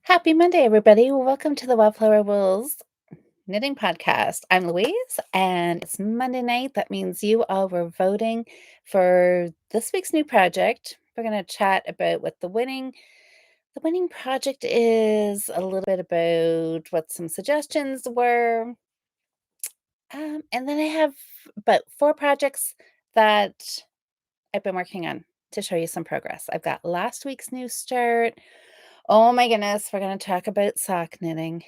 Happy Monday, everybody. Welcome to the Wildflower Wolves Knitting Podcast. I'm Louise, and it's Monday night. That means you all were voting for this week's new project. We're going to chat about what the winning project is, a little bit about what some suggestions were. And then I have about 4 projects that I've been working on to show you some progress. I've got last week's new start. Oh my goodness, we're going to talk about sock knitting.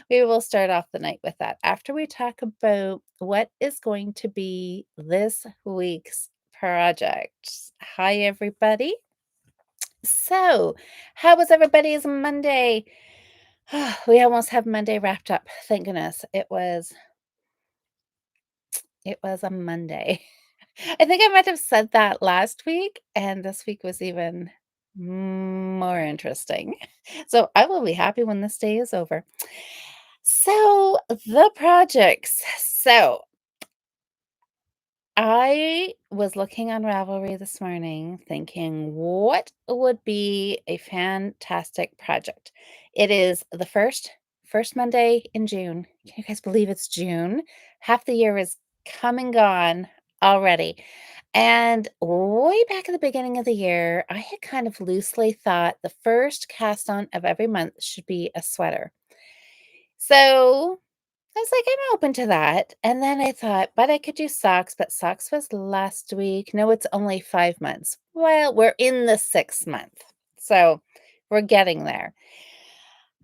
We will start off the night with that after we talk about what is going to be this week's project. Hi, everybody. So, how was everybody's Monday? We almost have Monday wrapped up. Thank goodness. It was a Monday. I think I might have said that last week, and this week was even more interesting. So I will be happy when this day is over. So the projects. So I was looking on Ravelry this morning thinking, what would be a fantastic project? It is the first Monday in June. Can you guys believe it's June? Half the year is come and gone already. And way back at the beginning of the year, I had kind of loosely thought the first cast on of every month should be a sweater. So I was like, "I'm open to that." And then I thought, "But I could do socks," but socks was last week. No, it's only 5 months. Well, we're in the 6th month, so we're getting there.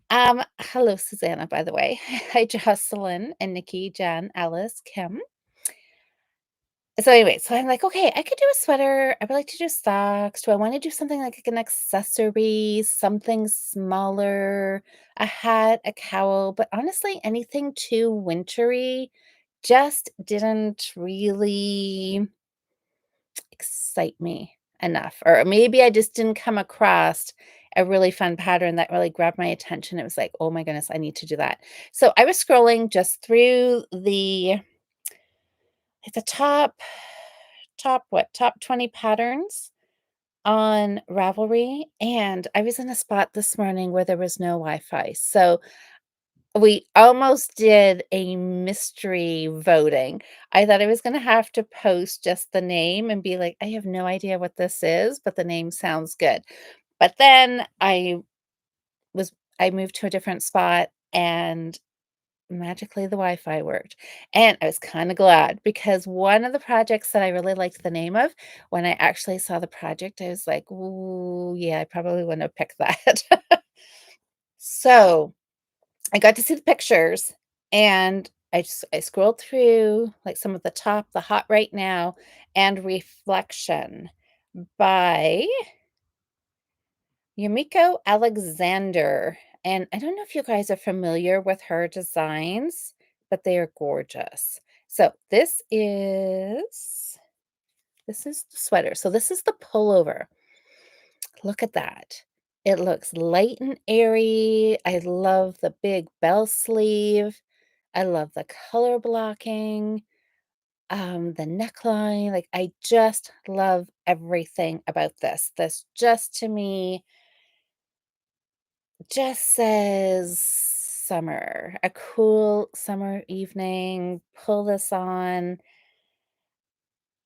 Hello, Susanna, by the way. Hi, Jocelyn and Nikki, Jen, Alice, Kim. So anyway, so I'm like, "Okay, I could do a sweater. I would like to do socks. Do I wanna do something like an accessory, something smaller, a hat, a cowl?" But honestly, anything too wintry just didn't really excite me enough, or maybe I just didn't come across a really fun pattern that really grabbed my attention. It was like, "Oh my goodness, I need to do that." So I was scrolling just through the top 20 patterns on Ravelry, and I was in a spot this morning where there was no Wi-Fi, so we almost did a mystery voting. I thought I was gonna have to post just the name and be like, "I have no idea what this is, but the name sounds good." But then was I moved to a different spot, and magically the Wi-Fi worked, and I was kinda glad because one of the projects that I really liked the name of, when I actually saw the project, I was like, "Ooh, yeah, I probably wouldn't have picked that." So I got to see the pictures, and I scrolled through, like, some of the Hot Right Now and Reflection by Yumiko Alexander, and I don't know if you guys are familiar with her designs, but they are gorgeous. So this is the sweater. So this is the pullover. Look at that. It looks light and airy. I love the big bell sleeve. I love the color blocking, the neckline. Like, I just love everything about this. This just to me just says summer, a cool summer evening. Pull this on.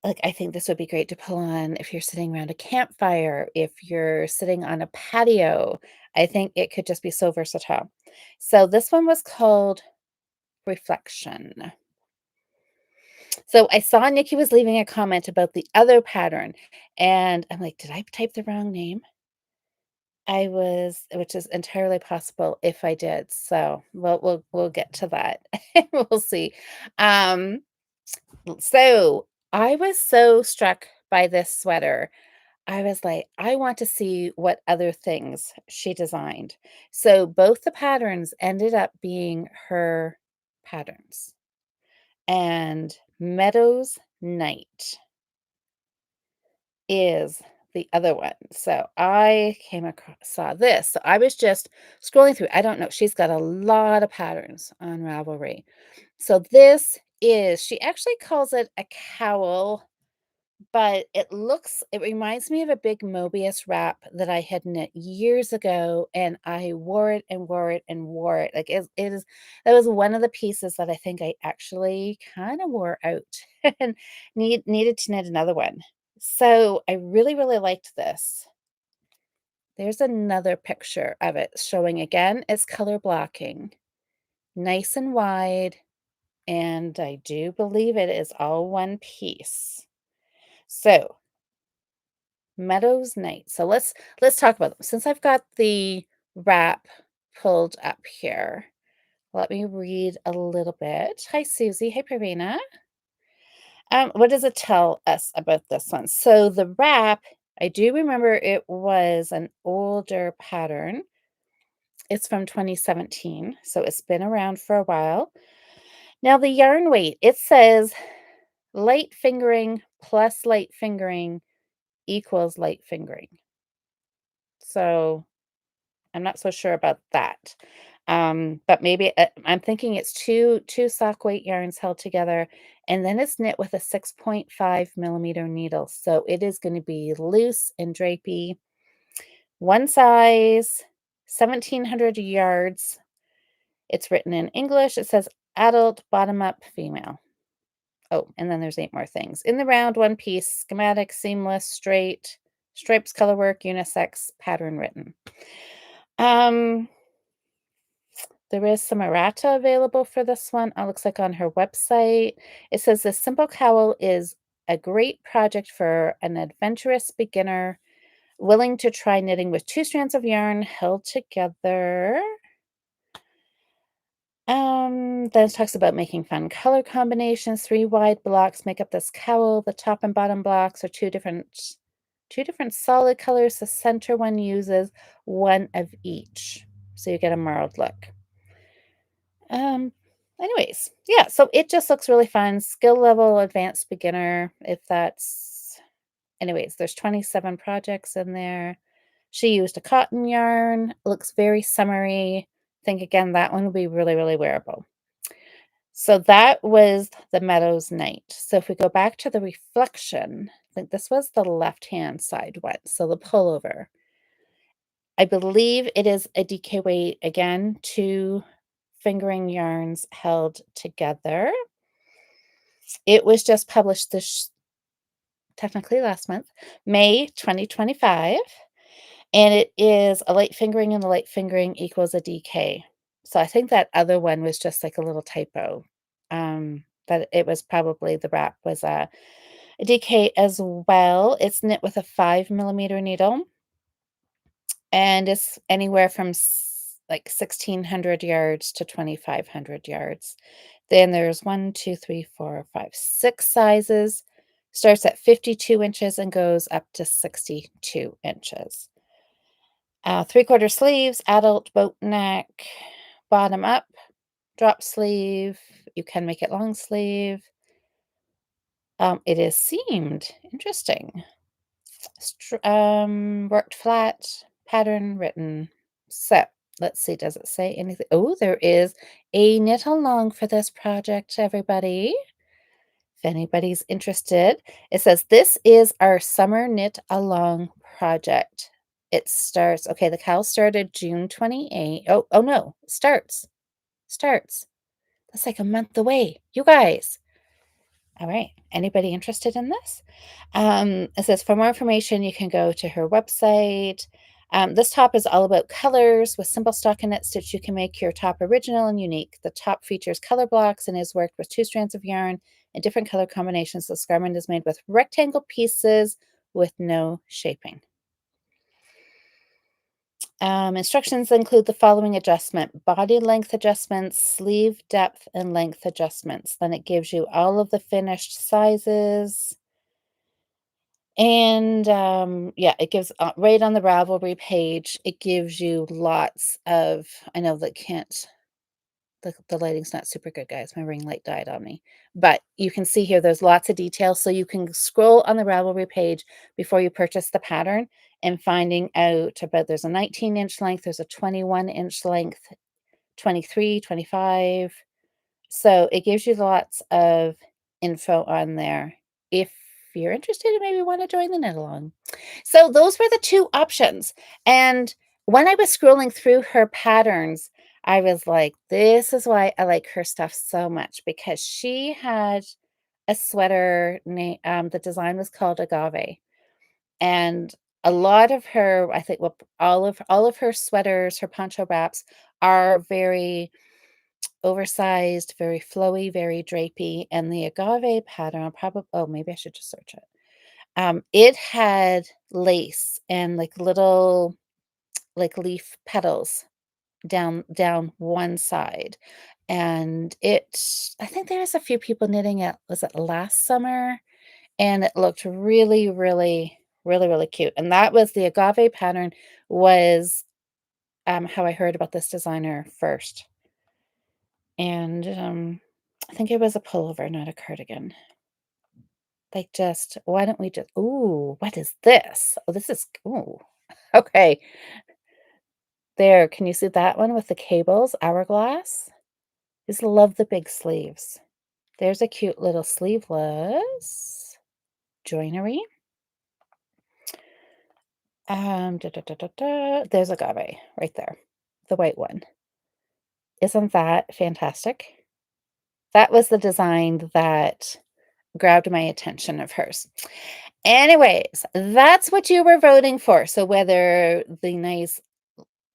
Like, I think this would be great to pull on if you're sitting around a campfire, if you're sitting on a patio. I think it could just be so versatile. So this one was called Reflection. So I saw Nikki was leaving a comment about the other pattern, and I'm like, "Did I type the wrong name?" Which is entirely possible if I did. So we'll get to that. We'll see. Um, so I was so struck by this sweater. I was like, I want to see what other things she designed. So both the patterns ended up being her patterns. And Meadows Night is the other one. So I came across saw this. So I was just scrolling through. I don't know. She's got a lot of patterns on Ravelry. So this is she actually calls it a cowl. but it reminds me of a big Mobius wrap that I had knit years ago, and I wore it and wore it and wore it. Like, it is that was one of the pieces that I think I actually kinda wore out and needed to knit another one. So, I really, really liked this. There's another picture of it showing again, it's color blocking, nice and wide, and I do believe it is all one piece. So, Meadows Night. So let's talk about them. Since I've got the wrap pulled up here, let me read a little bit. Hi, Susie. Hey, Pravina. What does it tell us about this one? So the wrap, I do remember it was an older pattern. It's from 2017, so it's been around for a while. Now the yarn weight, it says light fingering plus light fingering equals light fingering. So I'm not so sure about that. But maybe I'm thinking it's two sock weight yarns held together, and then it's knit with a 6.5 millimeter needle. So it is going to be loose and drapey. One size, 1700 yards. It's written in English. It says adult, bottom up, female. Oh, and then there's 8 more things. In the round, one piece, schematic, seamless, straight, stripes, color work, unisex, pattern written. Um, There is some errata available for this one. It looks like on her website. It says the simple cowl is a great project for an adventurous beginner willing to try knitting with 2 strands of yarn held together. Then it talks about making fun color combinations. 3 wide blocks make up this cowl. The top and bottom blocks are two different solid colors. The center one uses one of each, so you get a marled look. Um, Anyways, yeah, so it just looks really fun. Skill level advanced beginner, if that's anyways, there's 27 projects in there. She used a cotton yarn, looks very summery. Think again that one will be really, really wearable. So that was the Meadows Night. So if we go back to the reflection, I think this was the left-hand side one, so the pullover. I believe it is a DK weight again, 2 fingering yarns held together. It was just published this technically last month, May 2025, and it is a light fingering and a light fingering equals a DK. So I think that other one was just like a little typo. That it was probably the wrap was a DK as well. It's knit with a 5 millimeter needle, and it's anywhere from like 1600 yards to 2500 yards. Then there's one, two, three, four, five, 6 sizes. Starts at 52 inches and goes up to 62 inches. 3/4 sleeves, adult boat neck, bottom up, drop sleeve. You can make it long sleeve. It is seamed. Interesting. Worked flat, pattern written. So let's see, does it say anything? Oh, there is a knit along for this project, everybody. If anybody's interested, it says this is our summer knit along project. It starts, okay, the cowl started June 28. Oh no, starts. That's like a month away. You guys. All right. Anybody interested in this? It says for more information, you can go to her website. This top is all about colors with simple stockinette stitch. You can make your top original and unique. The top features color blocks and is worked with 2 strands of yarn in different color combinations. This garment is made with rectangle pieces with no shaping. Instructions include the following adjustment: body length adjustments, sleeve depth and length adjustments. Then it gives you all of the finished sizes. And yeah, it gives right on the Ravelry page, it gives you lots of, I know that can't, the lighting's not super good, guys. My ring light died on me. But you can see here, there's lots of details. So you can scroll on the Ravelry page before you purchase the pattern and finding out about there's a 19-inch length, there's a 21-inch length, 23, 25. So it gives you lots of info on there. If you're interested and maybe wanna join the knit along. So those were the 2 options, and when I was scrolling through her patterns, I was like, "This is why I like her stuff so much," because she had a sweater the design was called Agave, and a lot of her I think, well, all of her sweaters, her poncho wraps are very oversized, very flowy, very drapey, and the Agave pattern, probably oh, maybe I should just search it. It had lace and, like, little, like, leaf petals down one side, and I think there was a few people knitting it was it last summer? And it looked really, really, really, really cute, and that was the agave pattern was, how I heard about this designer first, and, I think it was a pullover, not a cardigan. Like, just why don't we just ooh, what is this? Oh, this is ooh, okay. There, can you see that one with the cables, hourglass? Just love the big sleeves. There's a cute little sleeveless joinery. There's agave right there, the white one. Isn't that fantastic? That was the design that grabbed my attention of hers. Anyways, that's what you were voting for. So whether the nice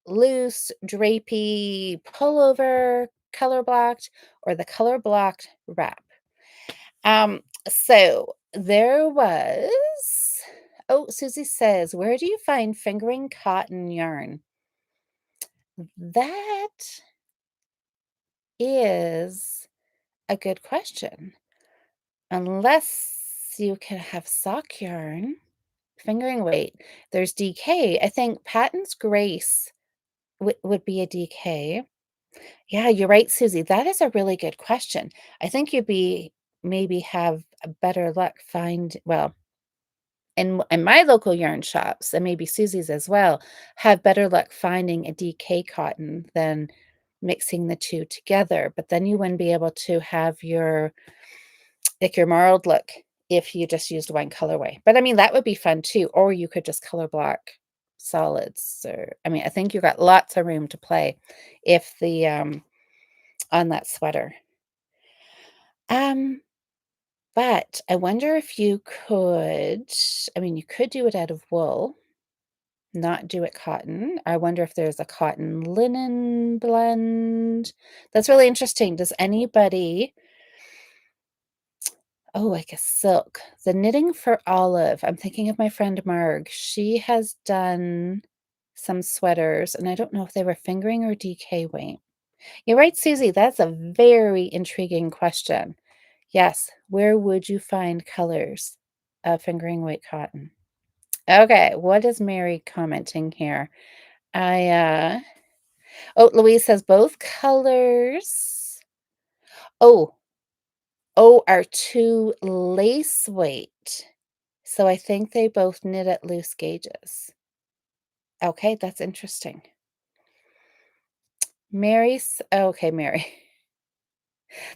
loose drapey pullover color blocked or the color blocked wrap. So there was oh, Susie says, where do you find fingering cotton yarn? That is a good question. Unless you can have sock yarn, fingering weight. There's DK. I think Patton's Grace would be a DK. Yeah, you're right, Susie. That is a really good question. I think you'd be maybe have a better luck well, in my local yarn shops, and maybe Susie's as well, have better luck finding a DK cotton than mixing the 2 together, but then you wouldn't be able to have your marled look if you just used one colorway. But, I mean, that would be fun too, or you could just color block solids or I mean, I think you got lots of room to play if on that sweater. Um, but I wonder if you could I mean, you could do it out of wool. Not do it cotton. I wonder if there's a cotton linen blend. That's really interesting. Does anybody oh, like a silk. The Knitting for Olive. I'm thinking of my friend Marg. She has done some sweaters, and I don't know if they were fingering or DK weight. You're right, Susie. That's a very intriguing question. Yes. Where would you find colors of fingering weight cotton? Okay. What is Mary commenting here? I oh, Louise says both colors. Oh, oh, are too lace weight. So I think they both knit at loose gauges. Okay, that's interesting. Okay, Mary.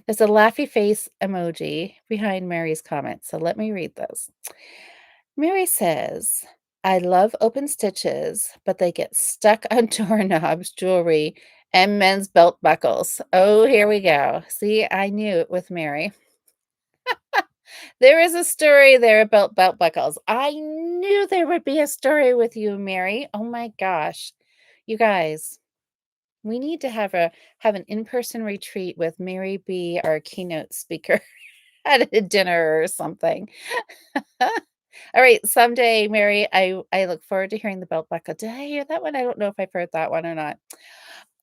There's a laughy face emoji behind Mary's comment. So let me read this. Mary says, I love open stitches, but they get stuck on doorknobs, jewelry, and men's belt buckles. Oh, here we go. See, I knew it with Mary. There is a story there about belt buckles. I knew there would be a story with you, Mary. Oh my gosh. You guys, we need to have an in-person retreat with Mary B, our keynote speaker at a dinner or something. All right, someday, Mary, I look forward to hearing the belt buckle. Did I hear that one? I don't know if I've heard that one or not.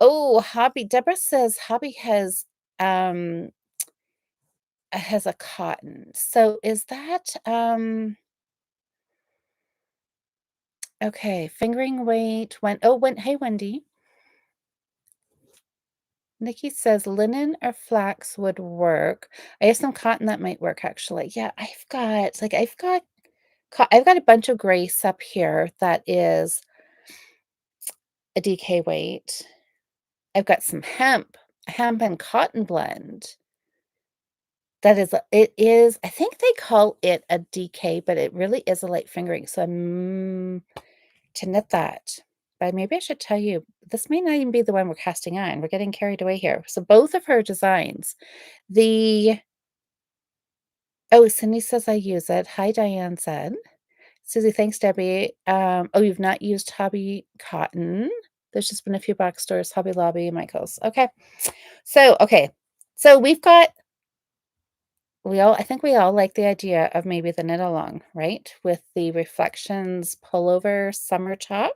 Oh, hobby. Deborah says hobby has a cotton. So is that okay, fingering weight when hey Wendy. Nikki says linen or flax would work. I have some cotton that might work actually. Yeah, I've got a bunch of grace up here that is a DK weight. I've got some hemp, a hemp and cotton blend. That is a it is I think they call it a DK, but it really is a light fingering, so to knit that. But maybe I should tell you, this may not even be the one we're casting on, we're getting carried away here. So both of her designs, the oh, Cindy says I use it. Hi, Diane said. Susie, thanks, Debbie. Oh, you've not used Hobby Cotton. There's just been a few box stores, Hobby Lobby, Michael's. Okay. Okay. So we've got I think we all like the idea of maybe the knit along, right? With the reflections pullover summer top.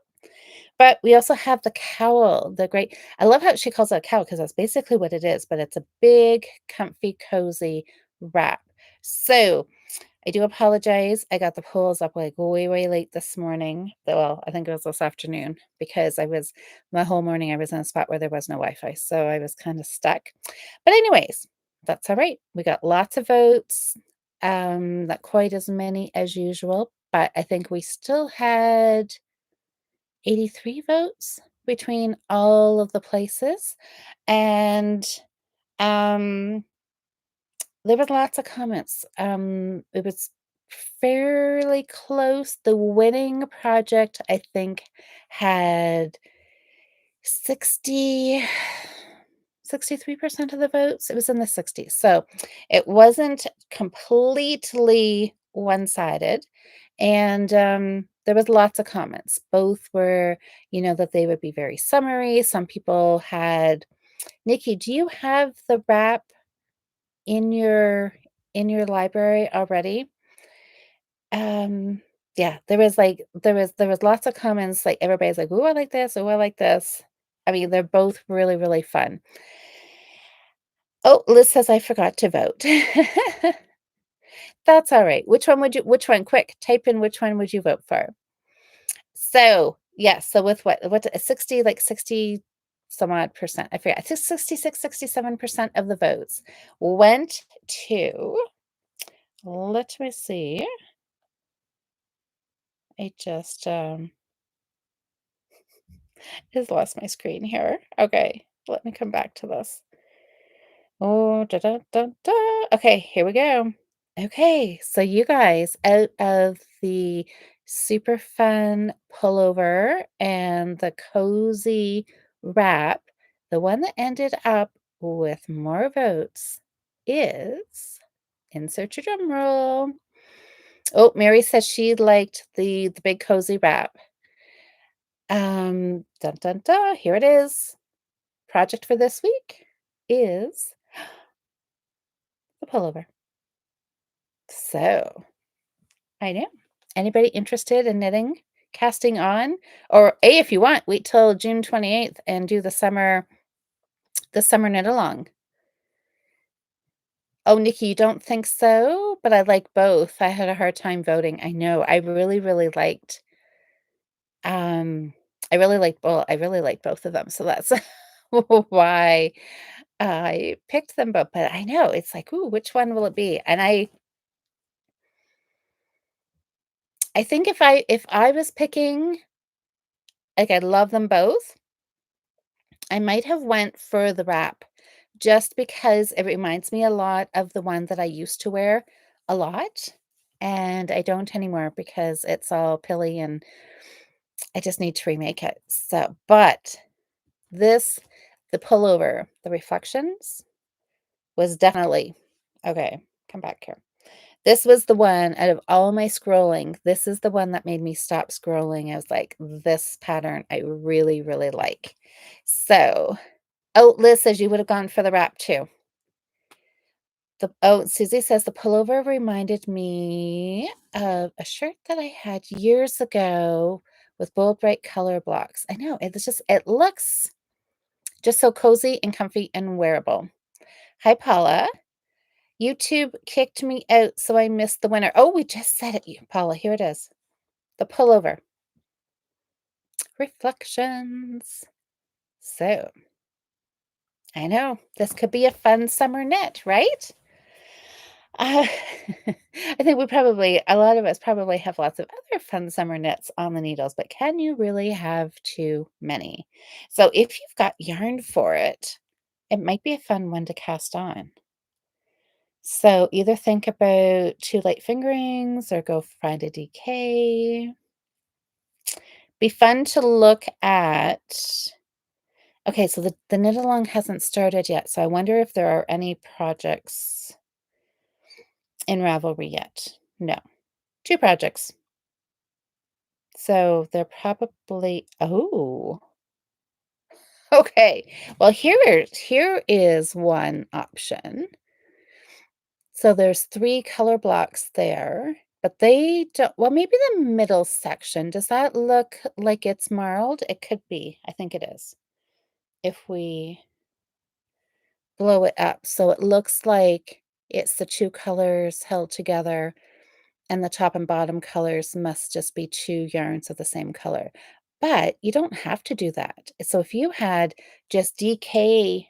But we also have the cowl, the great I love how she calls it a cowl because that's basically what it is, but it's a big, comfy, cozy wrap. So I do apologize. I got the polls up like way, way late this morning. Well, I think it was this afternoon because my whole morning I was in a spot where there was no Wi-Fi. So I was kind of stuck. But anyways, that's all right. We got lots of votes. Not quite as many as usual, but I think we still had 83 votes between all of the places. And um there was lots of comments. It was fairly close. The winning project, I think, had 63% of the votes. It was in the 60s. So it wasn't completely one-sided. And there was lots of comments. Both were, that they would be very summary. Some people had Nikki, do you have the wrap in your library already? Um, yeah, there was lots of comments, like, everybody's like, "Ooh, I like this. Ooh, I like this." I mean, they're both really, really fun. Oh, Liz says I forgot to vote. That's alright. Which one? Quick, type in which one would you vote for? So, yes, so with what 60, like 60 some odd percent, I forget, I think 66, 67% of the votes went to let me see. I just lost my screen here. Okay, let me come back to this. Oh, da da da da. Okay, here we go. Okay, so you guys, out of the super fun pullover and the cozy wrap, the one that ended up with more votes is insert your drum roll. Oh, Mary says she liked the big cozy wrap. Dun dun dun, here it is. Project for this week is the pullover. So, I know. Anybody interested in knitting, casting on? Or A, if you want, wait till June 28th and do the summer knit along. Oh, Nikki, you don't think so? But I like both. I had a hard time voting. I know. Um, I really like both of them. So that's why I picked them both. But I know it's like, ooh, which one will it be? And I think if I was picking, like, I love them both, I might have went for the wrap just because it reminds me a lot of the one that I used to wear a lot, and I don't anymore because it's all pilly and I just need to remake it. So, but this the pullover, the reflections was definitely okay, come back here. This was the one out of all my scrolling, this is the one that made me stop scrolling. I was like, "This pattern I really, really like." So oh, Liz says you would have gone for the wrap too. Susie says the pullover reminded me of a shirt that I had years ago with bold, bright color blocks. I know, it looks just so cozy and comfy and wearable. Hi, Paula. YouTube kicked me out, so I missed the winner. Oh, we just said it, you Paula. Here it is. The pullover. Reflections. So, I know this could be a fun summer knit, right? Uh, I think a lot of us probably have lots of other fun summer knits on the needles, but can you really have too many? So, if you've got yarn for it, it might be a fun one to cast on. So either think about two light fingerings or go find a DK. Be fun to look at. Okay, so the knit along hasn't started yet. So I wonder if there are any projects in Ravelry yet. No, two projects. So they're probably, oh, okay. Well, here is one option. So there's 3 color blocks there, but they don't, well, maybe the middle section, does that look like it's marled? It could be, I think it is. If we blow it up, so it looks like it's the 2 colors held together, and the top and bottom colors must just be 2 yarns of the same color. But you don't have to do that. So if you had just DK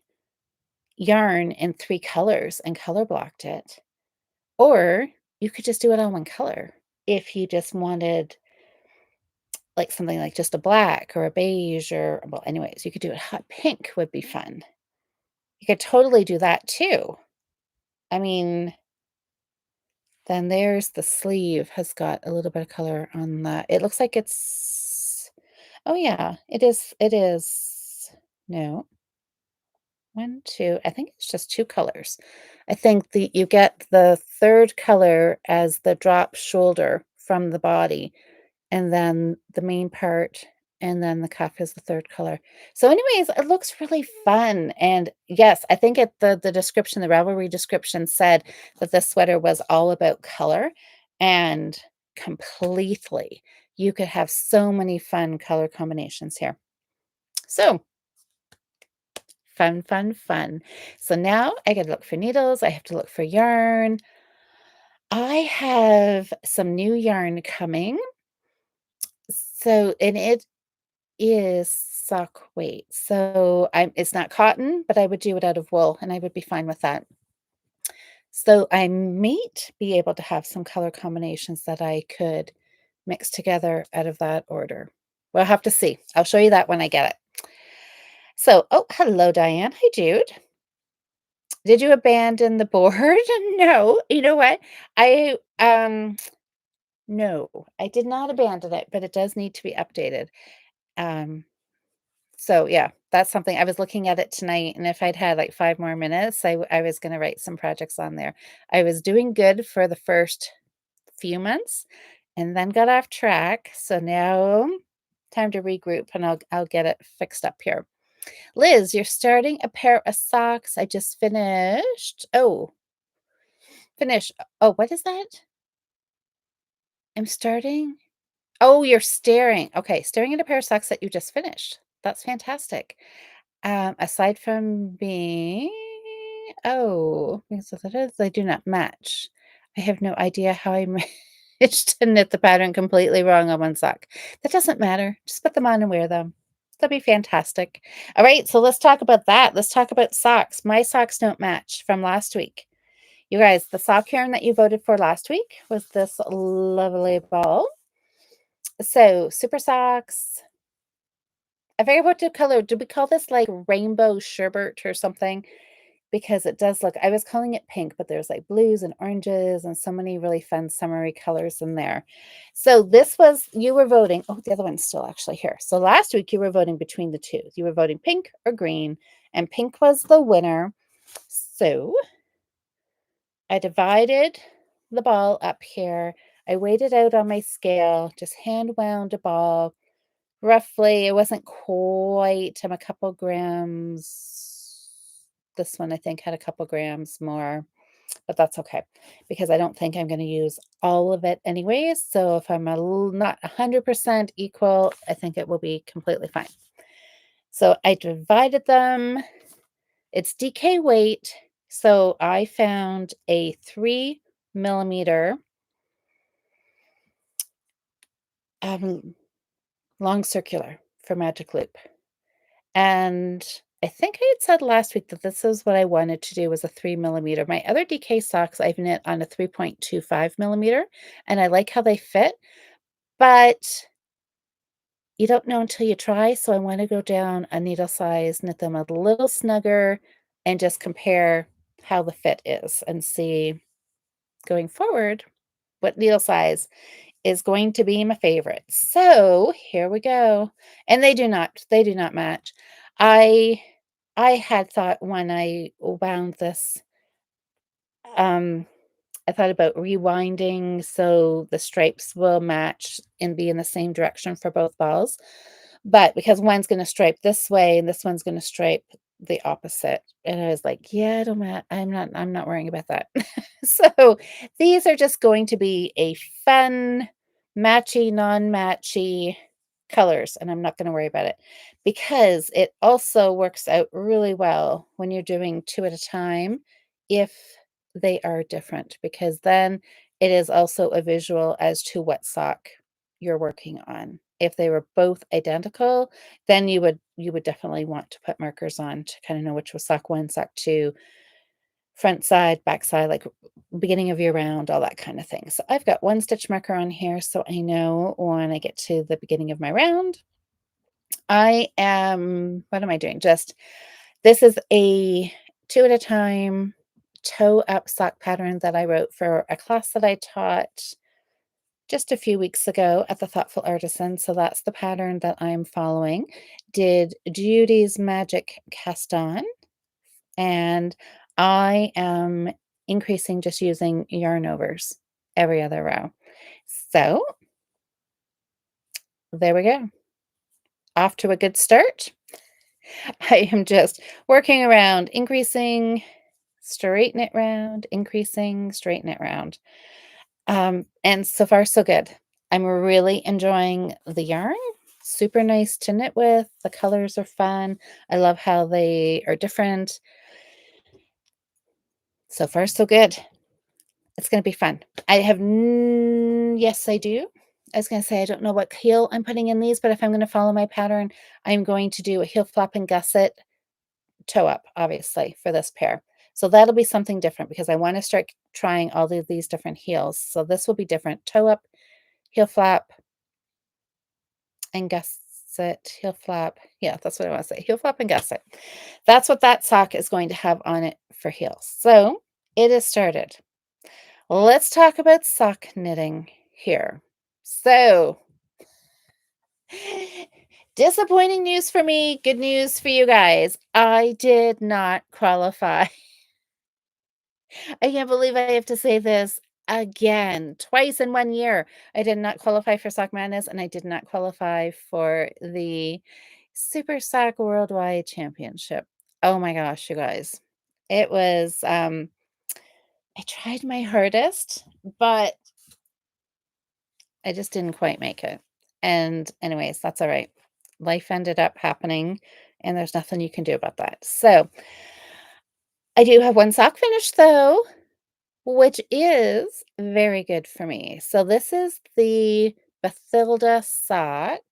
yarn in 3 colors and color blocked it, or you could just do it on one color if you just wanted, like, something like just a black or a beige or, well, anyways, you could do it hot pink would be fun. You could totally do that too. I mean, then there's the sleeve has got a little bit of color on that. It looks like it's, oh, yeah, it is. No, 1, 2, I think it's just 2 colors. I think you get the 3rd color as the drop shoulder from the body, and then the main part, and then the cuff is the 3rd color. So anyways, it looks really fun, and yes, I think the description, the Ravelry description said that this sweater was all about color, and completely. You could have so many fun color combinations here. So, fun, fun, fun. So now I gotta look for needles, I have to look for yarn. I have some new yarn coming. So, and it is sock weight. So, it's not cotton, but I would do it out of wool, and I would be fine with that. So, I might be able to have some color combinations that I could mix together out of that order. We'll have to see. I'll show you that when I get it. So, oh, hello, Diane. Hi, Jude. Did you abandon the board? No. You know what? I, no, I did not abandon it, but it does need to be updated. Um, So, yeah, that's something I was looking at it tonight, and if I'd had, like, 5 more minutes, I was gonna write some projects on there. I was doing good for the first few months and then got off track, so now time to regroup, and I'll get it fixed up here. Liz, you're starting a pair of socks. I just finished. Oh, finish. Oh, what is that? I'm starting. Oh, you're staring. Okay, staring at a pair of socks that you just finished. That's fantastic. Aside from being, oh, because of that is they do not match. I have no idea how I managed to knit the pattern completely wrong on one sock. That doesn't matter. Just put them on and wear them. That'd be fantastic. All right, so let's talk about that. Let's talk about socks. My socks don't match from last week. You guys, the sock yarn that you voted for last week was this lovely ball. So, super socks. I forget what to color. Did we call this like rainbow sherbet or something? Because it does look, I was calling it pink, but there's like blues and oranges and so many really fun summery colors in there. So this was, you were voting. Oh, the other one's still actually here. So last week you were voting between the two. You were voting pink or green, and pink was the winner. So I divided the ball up here. I weighed it out on my scale, just hand wound a ball. Roughly, it wasn't quite, a couple grams. This one I think had a couple grams more, but that's okay because I don't think I'm gonna use all of it anyways, so if I'm not 100% equal, I think it will be completely fine. So I divided them. It's DK weight, so I found a 3 millimeter um, long circular for Magic Loop. And I think I had said last week that this is what I wanted to do was a 3 millimeter. My other DK socks I've knit on a 3.25 millimeter, and I like how they fit, but you don't know until you try. So I want to go down a needle size, knit them a little snugger, and just compare. how the fit is and see going forward what needle size is going to be my favorite. So here we go. And they do not match. I I had thought when I wound this, um, I thought about rewinding so the stripes will match and be in the same direction for both balls. But because one's gonna stripe this way and this one's gonna stripe the opposite, and I was like, "Yeah, I don't ma I'm not worrying about that." So, these are just going to be a fun, matchy, non-matchy colors, and I'm not gonna worry about it because it also works out really well when you're doing 2 at a time if they are different, because then it is also a visual as to what sock you're working on. If they were both identical, then you would definitely want to put markers on to kinda know which was sock 1, sock 2, front side, back side, like, beginning of your round, all that kinda thing. So I've got 1 stitch marker on here so I know when I get to the beginning of my round, what am I doing? Just this is a 2 at a time toe up sock pattern that I wrote for a class that I taught just a few weeks ago at the Thoughtful Artisan, so that's the pattern that I'm following. Did Judy's Magic cast on, and I am increasing just using yarn overs every other row. So, there we go. Off to a good start. I am just working around, increasing, straighten it round, increasing, straighten it round. And so far so good. I'm really enjoying the yarn. Super nice to knit with. The colors are fun. I love how they are different. So far so good. It's going to be fun. Yes, I do. I was going to say, I don't know what heel I'm putting in these, but if I'm going to follow my pattern, I'm going to do a heel flap and gusset toe up, obviously, for this pair. So that'll be something different because I want to start trying all of these different heels. So this will be different. Toe up, heel flap, and gusset, heel flap. Yeah, that's what I want to say. Heel flap and gusset. That's what that sock is going to have on it for heels. So it is started. Let's talk about sock knitting here. So, disappointing news for me, good news for you guys. I did not qualify. I can't believe I have to say this again, twice in 1 year. I did not qualify for Sock Madness, and I did not qualify for the Super Sock Worldwide Championship. Oh my gosh, you guys. It was, I tried my hardest, but I just didn't quite make it. And anyways, that's all right. Life ended up happening, and there's nothing you can do about that. So, I do have 1 sock finished though, which is very good for me. So this is the Bathilda sock,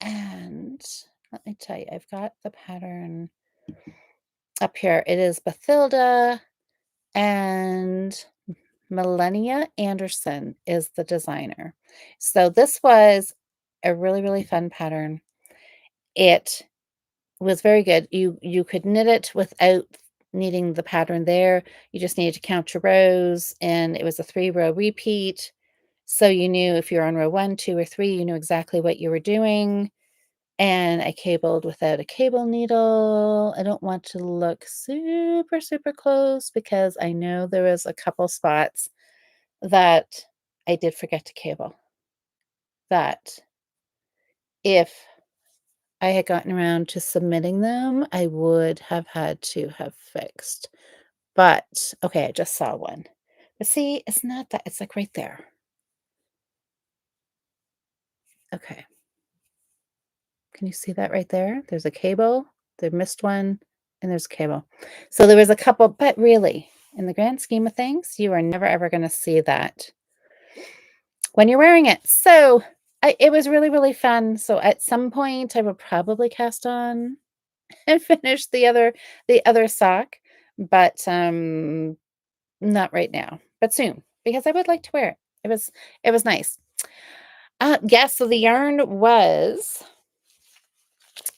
and let me tell you, I've got the pattern up here. It is Bathilda, and Millennia Anderson is the designer. So this was a really, really fun pattern. It was very good. You could knit it without needing the pattern there. You just needed to count your rows, and it was a 3-row repeat. So you knew if you're on row 1, 2, or 3, you knew exactly what you were doing. And I cabled without a cable needle. I don't want to look super, super close because I know there was a couple spots that I did forget to cable. That if I had gotten around to submitting them, I would have had to have fixed. But okay, I just saw one. But see, it's not that, it's like right there. Okay. Can you see that right there? There's a cable, the missed one, and there's a cable. So there was a couple, but really, in the grand scheme of things, you are never ever going to see that when you're wearing it. So it was really, really fun. So at some point, I will probably cast on and finish the other sock, but not right now, but soon because I would like to wear it. It was nice. Yes, so the yarn was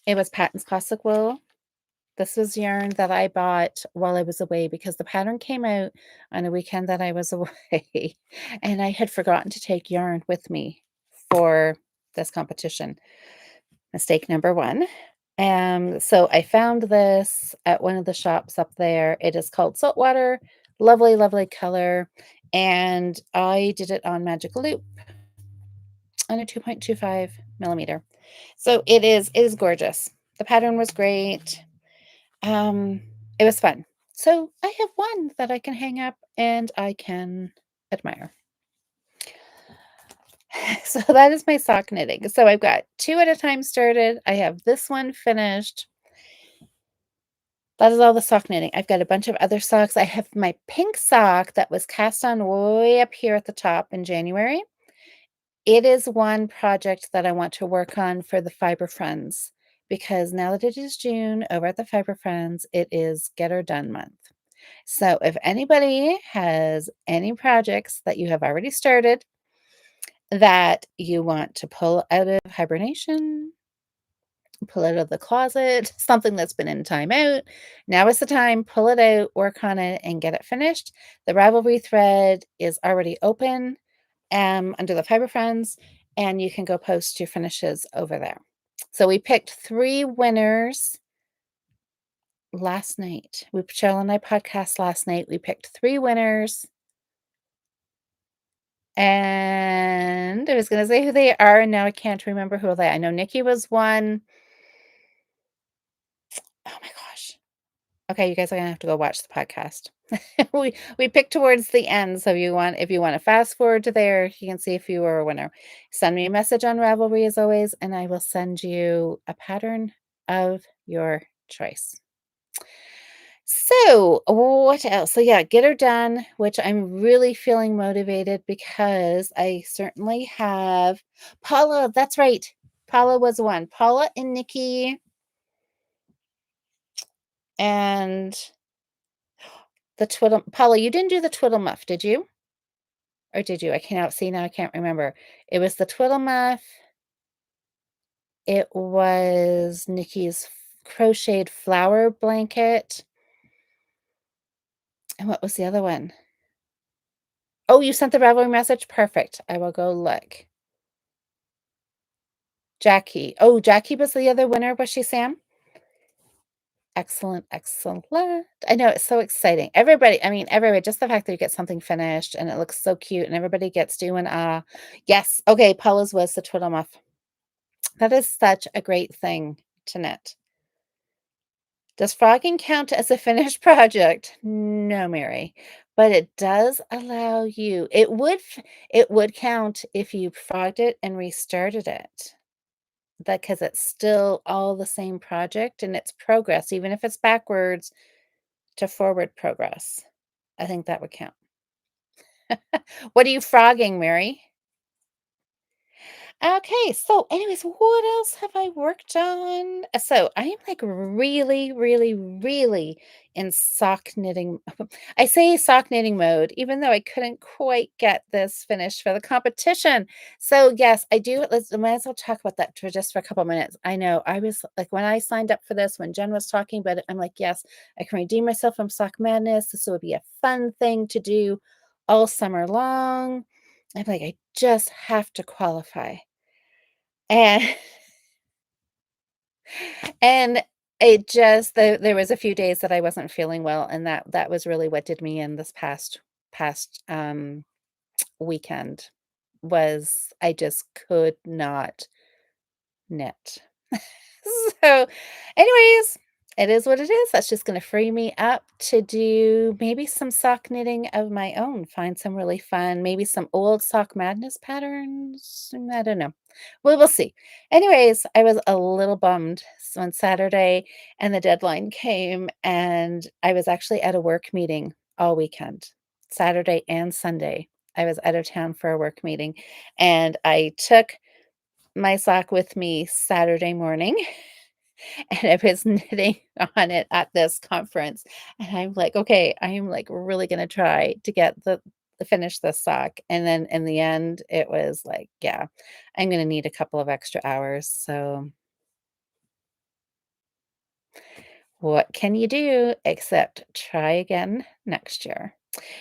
it was Patton's Classic Wool This was yarn that I bought while I was away because the pattern came out on a weekend that I was away, and I had forgotten to take yarn with me for this competition. Mistake number 1. So I found this at one of the shops up there. It is called Saltwater. Lovely, lovely color, and I did it on Magic Loop on a 2.25 millimeter. So it is gorgeous. The pattern was great. Um, it was fun. So I have one that I can hang up and I can admire. So that is my sock knitting. So I've got 2 at a time started. I have this one finished. That is all the sock knitting. I've got a bunch of other socks. I have my pink sock that was cast on way up here at the top in January. It is one project that I want to work on for the Fiber Friends because now that it is June over at the Fiber Friends, it is Get Her Done month. So if anybody has any projects that you have already started that you want to pull out of hibernation, pull out of the closet, something that's been in timeout, now is the time, pull it out, work on it, and get it finished. The Ravelry thread is already open under the Fiber Friends, and you can go post your finishes over there. So we picked 3 winners last night. Cheryl and I podcast last night. We picked 3 winners. And I was gonna say who they are, and now I can't remember who they. I know Nikki was one. Oh my gosh. Okay, you guys are gonna have to go watch the podcast. We picked towards the end, so if you wanna fast forward to there, you can see if you were a winner. Send me a message on Ravelry as always, and I will send you a pattern of your choice. So, what else? So, yeah, Get Her Done, which I'm really feeling motivated because I certainly have Paula, that's right. Paula was one. Paula and Nikki and the Twiddle Paula, you didn't do the Twiddle Muff, did you? Or did you? I cannot see now, I can't remember. It was the Twiddle Muff. It was Nikki's crocheted flower blanket. And what was the other one? Oh, you sent the Ravelry message? Perfect. I will go look. Jackie. Oh, Jackie was the other winner, was she, Sam? Excellent, excellent. I know, it's so exciting. Everybody, just the fact that you get something finished and it looks so cute and everybody gets to and yes. Okay, Paula's was the Twiddle Muff. That is such a great thing to knit. Does frogging count as a finished project? No, Mary, but it does allow you it would count if you frogged it and restarted it. That 'cause it's still all the same project and it's progress, even if it's backwards to forward progress. I think that would count. What are you frogging, Mary? Okay, so anyways, what else have I worked on? So I am like really, really, really in sock knitting. I say sock knitting mode, even though I couldn't quite get this finished for the competition. So yes, I do. Let's might as well talk about that for just for a couple minutes. I know I was like when I signed up for this, when Jen was talking about it, I'm like, yes, I can redeem myself from sock madness. This would be a fun thing to do all summer long. I'm like, I just have to qualify. And and it just there was a few days that I wasn't feeling well, and that was really what did me in this past weekend, was I just could not knit. So, anyways, it is what it is. That's just gonna free me up to do maybe some sock knitting of my own, find some really fun, maybe some old sock madness patterns. I don't know. We will see. Anyways, I was a little bummed on Saturday and the deadline came, and I was actually at a work meeting all weekend, Saturday and Sunday. I was out of town for a work meeting, and I took my sock with me Saturday morning and I was knitting on it at this conference, and I'm like, "Okay, I am, like, really gonna try to get the finish this sock," and then in the end, it was like, "Yeah, I'm gonna need a couple of extra hours," so What can you do except try again next year?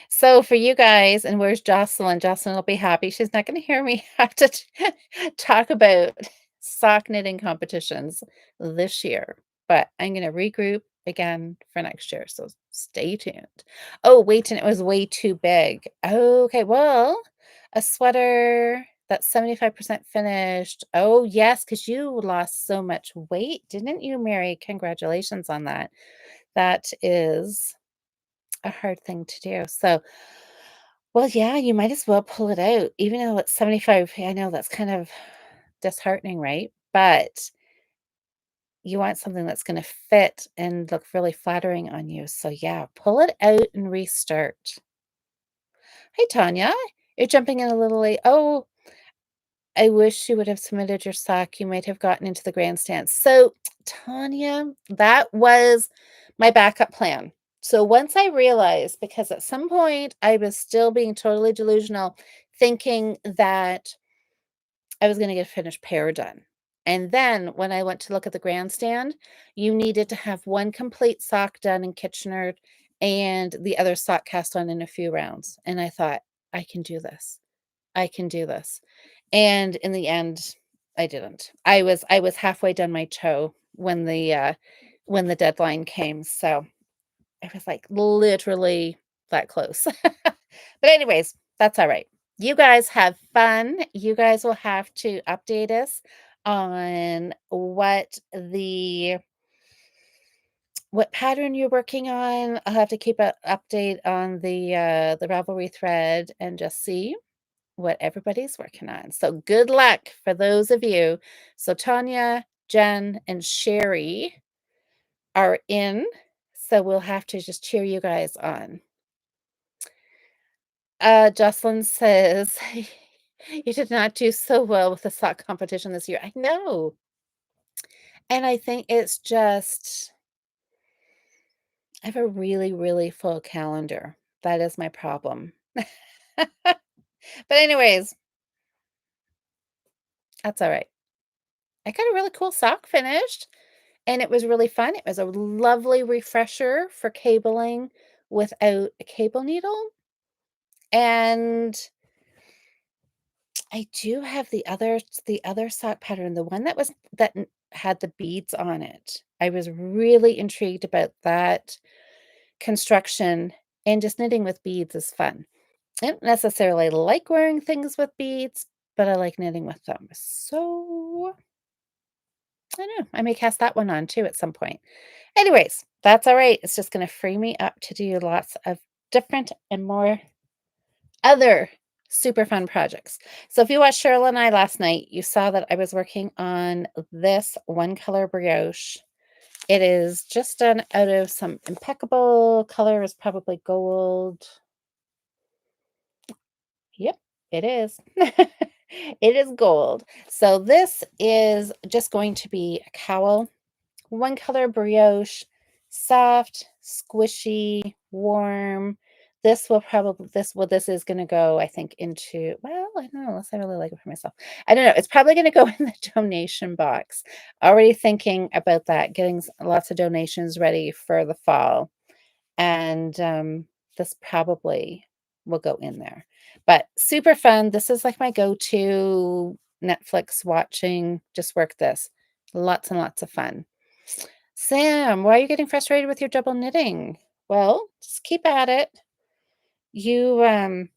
So for you guys, and where's Jocelyn? Jocelyn will be happy. She's not gonna hear me have to talk about sock knitting competitions this year, but I'm gonna regroup again for next year, so stay tuned. Oh, wait, and it was way too big. Okay, well, a sweater that's 75% finished. Oh, yes, because you lost so much weight, didn't you, Mary? Congratulations on that. That is a hard thing to do. So, well, yeah, you might as well pull it out, even though it's 75. I know that's kind of disheartening, right? But you want something that's going to fit and look really flattering on you. So, yeah, pull it out and restart. Hey, Tanya, you're jumping in a little late. Oh, I wish you would have submitted your sock. You might have gotten into the grandstand. So, Tanya, that was my backup plan. So once I realized, because at some point I was still being totally delusional, thinking that I was going to get a finished pair done. And then when I went to look at the grandstand, you needed to have one complete sock done in Kitchener and the other sock cast on in a few rounds. And I thought, I can do this. I can do this. And in the end, I didn't. I was halfway done my toe when the deadline came. So I was like literally that close. But anyways, that's all right. You guys have fun. You guys will have to update us on what pattern you're working on. I'll have to keep an update on the Ravelry thread and just see what everybody's working on. So good luck for those of you. So Tanya, Jen, and Sherry are in. So we'll have to just cheer you guys on. Jocelyn says, "You did not do so well with the sock competition this year." I know. And I think it's just I have a really, really full calendar. That is my problem. But anyways, that's all right. I got a really cool sock finished, and it was really fun. It was a lovely refresher for cabling without a cable needle, and I do have the other sock pattern, the one that had the beads on it. I was really intrigued about that construction, and just knitting with beads is fun. I don't necessarily like wearing things with beads, but I like knitting with them. So, I don't know, I may cast that one on too at some point. Anyways, that's all right. It's just gonna free me up to do lots of different and more other super fun projects. So if you watched Cheryl and I last night, you saw that I was working on this one color brioche. It is just done out of some impeccable color, is probably gold. Yep, it is. It is gold. So this is just going to be a cowl, one color brioche, soft, squishy, warm. This is gonna go, I think, into, well, I don't know, unless I really like it for myself. I don't know. It's probably gonna go in the donation box. Already thinking about that, getting lots of donations ready for the fall. And this probably will go in there. But super fun. This is like my go-to Netflix watching, just work this. Lots and lots of fun. Sam, why are you getting frustrated with your double knitting? Well, just keep at it. You've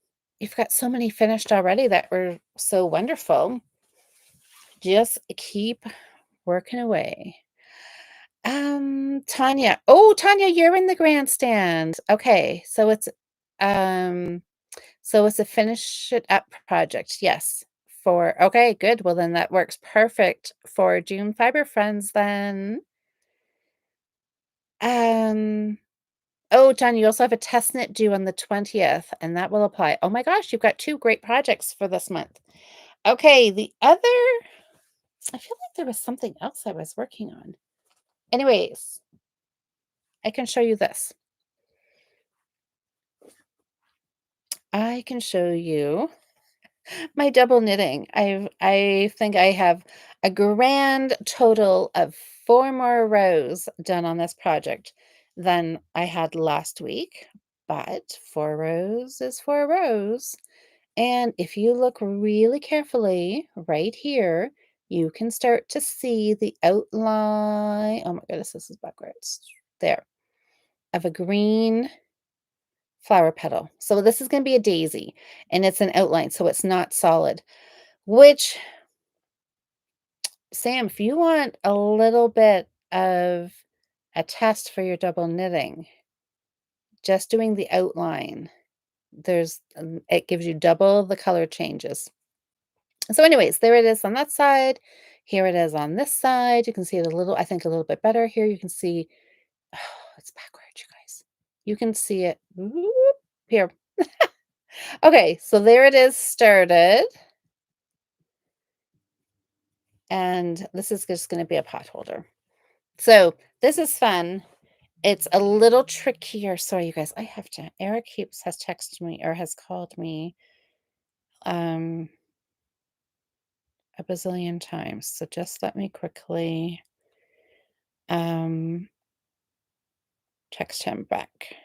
got so many finished already that were so wonderful. Just keep working away. Tanya. Oh, Tanya, you're in the grandstand. Okay, um so it's a finish it up project. Yes. Okay, good. Well, then that works perfect for June Fiber Friends then. Um Oh, John, you also have a test knit due on the 20th, and that will apply. Oh my gosh, you've got two great projects for this month. Okay, I feel like there was something else I was working on. Anyways, I can show you this. I can show you My double knitting. I think I have a grand total of 4 more rows done on this project than I had last week, but 4 rows is 4 rows, and if you look really carefully right here, you can start to see the outline, oh my goodness, this is backwards. There, of a green flower petal. So this is gonna be a daisy, and it's an outline, so it's not solid, which Sam, if you want a little bit of a test for your double knitting, just doing the outline, it gives you double the color changes. So anyways, there it is on that side. Here it is on this side. You can see it I think a little bit better here. You can see, oh, it's backwards, you guys. You can see it whoop, here. Okay, so there it is started. And this is just going to be a pot holder. So this is fun. It's a little trickier. Sorry, you guys, I have to. Eric has texted me or has called me um a bazillion times. So just let me quickly um text him back.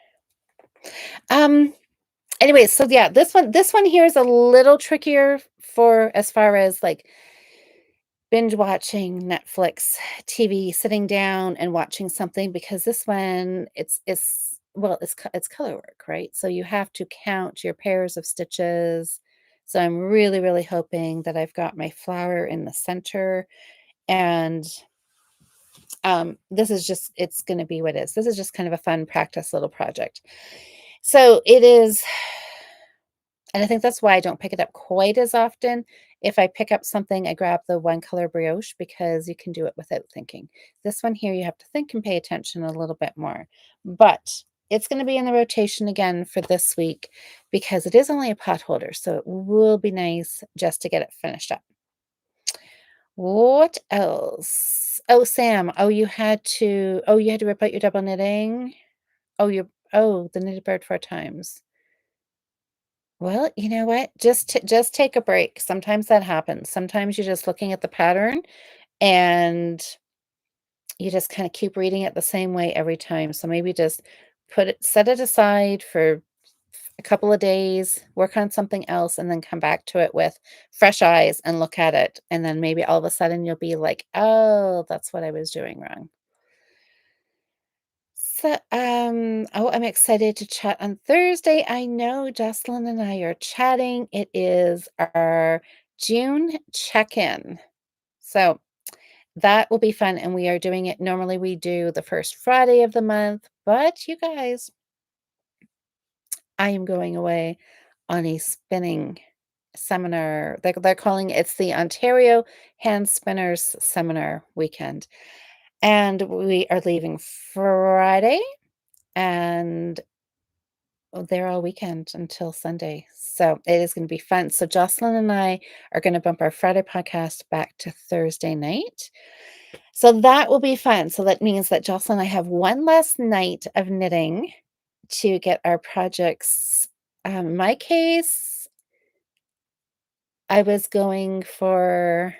Um Anyways, so yeah, this one here is a little trickier for as far as like binge watching Netflix TV, sitting down and watching something because this one it's well, it's color work, right? So you have to count your pairs of stitches. So I'm really, really hoping that I've got my flower in the center and this is just it's going to be what it is. This is just kind of a fun practice little project. So it is and I think that's why I don't pick it up quite as often. If I pick up something, I grab the one color brioche because you can do it without thinking. This one here, you have to think and pay attention a little bit more. But it's going to be in the rotation again for this week because it is only a pot holder. So it will be nice just to get it finished up. What else? Oh, Sam. You had to rip out your double knitting. The knitted bird 4 times. Well, you know what? Just take a break. Sometimes that happens. Sometimes you're just looking at the pattern and you just kind of keep reading it the same way every time. So maybe just set it aside for a couple of days, work on something else, and then come back to it with fresh eyes and look at it. And then maybe all of a sudden you'll be like, oh, that's what I was doing wrong. I'm excited to chat on Thursday. I know Jocelyn and I are chatting. It is our June check-in. So that will be fun. And we are doing it. Normally we do the first Friday of the month, but you guys, I am going away on a spinning seminar. They're calling it's the Ontario Hand Spinners Seminar Weekend. And we are leaving Friday and there all weekend until Sunday. So it is going to be fun. So Jocelyn and I are going to bump our Friday podcast back to Thursday night. So that will be fun. So that means that Jocelyn and I have one last night of knitting to get our projects. In my case, I was going for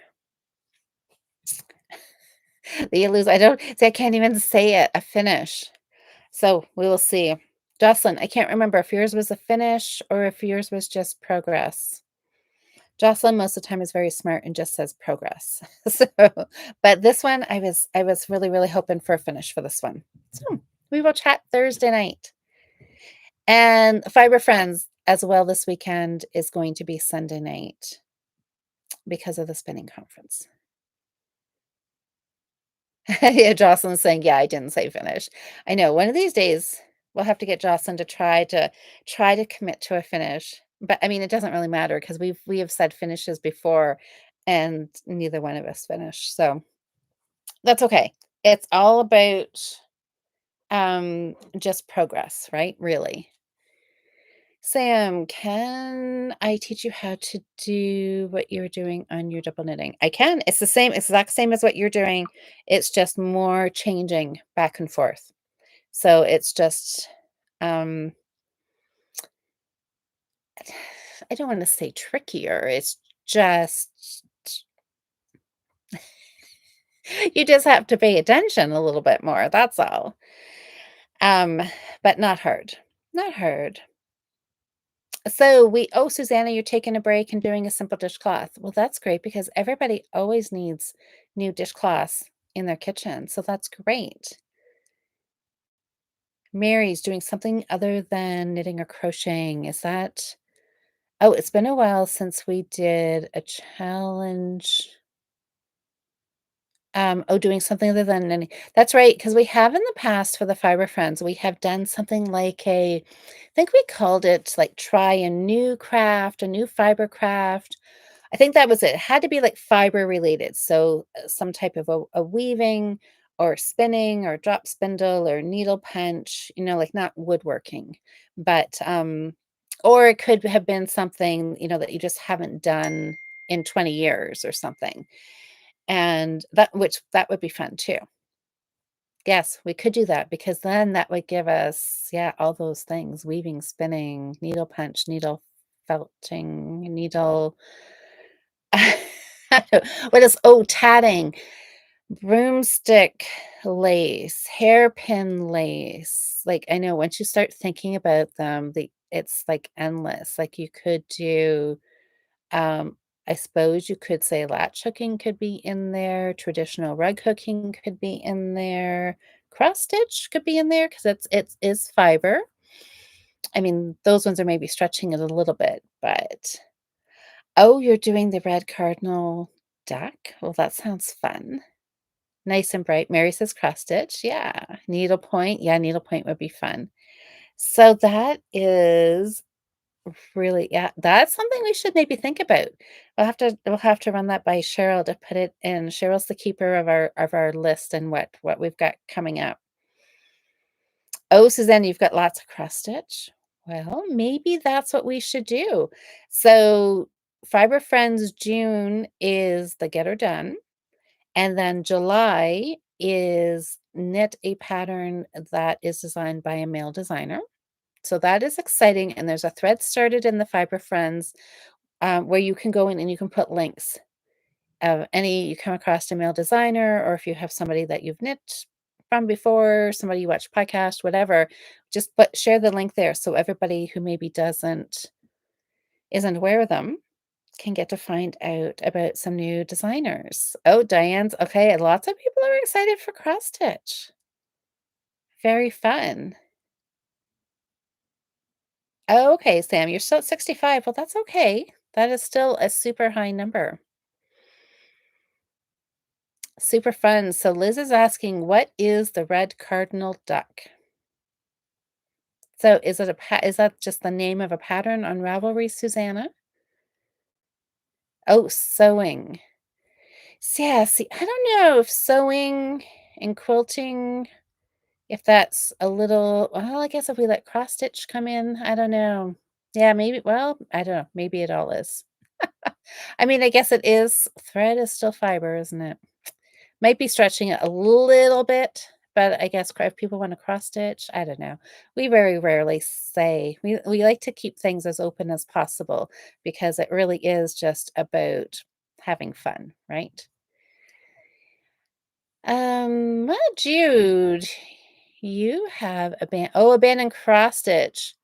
I don't see, I can't even say it, a finish. So we will see. Jocelyn, I can't remember if yours was a finish or if yours was just progress. Jocelyn most of the time is very smart and just says progress. So, but this one I was really, really hoping for a finish for this one. So we will chat Thursday night. And Fiber Friends as well this weekend is going to be Sunday night because of the spinning conference. Yeah, Jocelyn's saying, yeah, I didn't say finish. I know one of these days we'll have to get Jocelyn to try to commit to a finish. But I mean, it doesn't really matter because we have said finishes before and neither one of us finished. So that's okay. It's all about just progress, right? Really. Sam, can I teach you how to do what you're doing on your double knitting? I can. It's the same, exact same as what you're doing. It's just more changing back and forth. So it's just um I don't wanna say trickier, it's just you just have to pay attention a little bit more, that's all. Um, but not hard. Not hard. So Susanna, you're taking a break and doing a simple dishcloth. Well, that's great because everybody always needs new dishcloths in their kitchen, so that's great. Mary's doing something other than knitting or crocheting. Is that Oh, it's been a while since we did a challenge. Doing something other than any that's right, because we have in the past for the Fiber Friends, we have done something like I think we called it, like, try a new craft, a new fiber craft. I think that was it. It had to be, like, fiber related, so, some type of a weaving or spinning or drop spindle or needle punch, like, not woodworking, but, or it could have been something, that you just haven't done in 20 years or something. And that would be fun too. Yes, we could do that because then that would give us, yeah, all those things, weaving, spinning, needle punch, needle felting, needle what is tatting, broomstick lace, hairpin lace. Like, I know once you start thinking about them, it's like endless. Like you could do Um, I suppose you could say latch hooking could be in there, traditional rug hooking could be in there, cross stitch could be in there because it is fiber. I mean, those ones are maybe stretching it a little bit, but you're doing the red cardinal duck? Well, that sounds fun. Nice and bright. Mary says cross stitch. Yeah. Needlepoint. Yeah, needlepoint would be fun. So that is really, yeah, that's something we should maybe think about. We'll have to run that by Cheryl to put it in. Cheryl's the keeper of our list and what we've got coming up. Oh, Suzanne, you've got lots of cross stitch. Well, maybe that's what we should do. So Fiber Friends June is the Get Her Done, and then July is knit a pattern that is designed by a male designer. So that is exciting, and there's a thread started in the Fiber Friends where you can go in and you can put links of any you come across a male designer, or if you have somebody that you've knit from before, somebody you watch podcast, whatever, just share the link there so everybody who maybe isn't aware of them can get to find out about some new designers. Oh, Diane's okay. Lots of people are excited for cross stitch. Very fun. Oh, okay, Sam, you're still at 65. Well, that's okay. That is still a super high number. Super fun. So Liz is asking, what is the red cardinal duck? So is that just the name of a pattern on Ravelry, Susanna? Oh, sewing. Yeah, see, I don't know if sewing and quilting, if that's a little, well, I guess if we let cross stitch come in, I don't know. Yeah, maybe, well, I don't know. Maybe it all is. I mean, I guess it is. Thread is still fiber, isn't it? Might be stretching it a little bit, but I guess if people want to cross stitch, I don't know. We very rarely say. We like to keep things as open as possible because it really is just about having fun, right? Jude, you have abandoned cross stitch.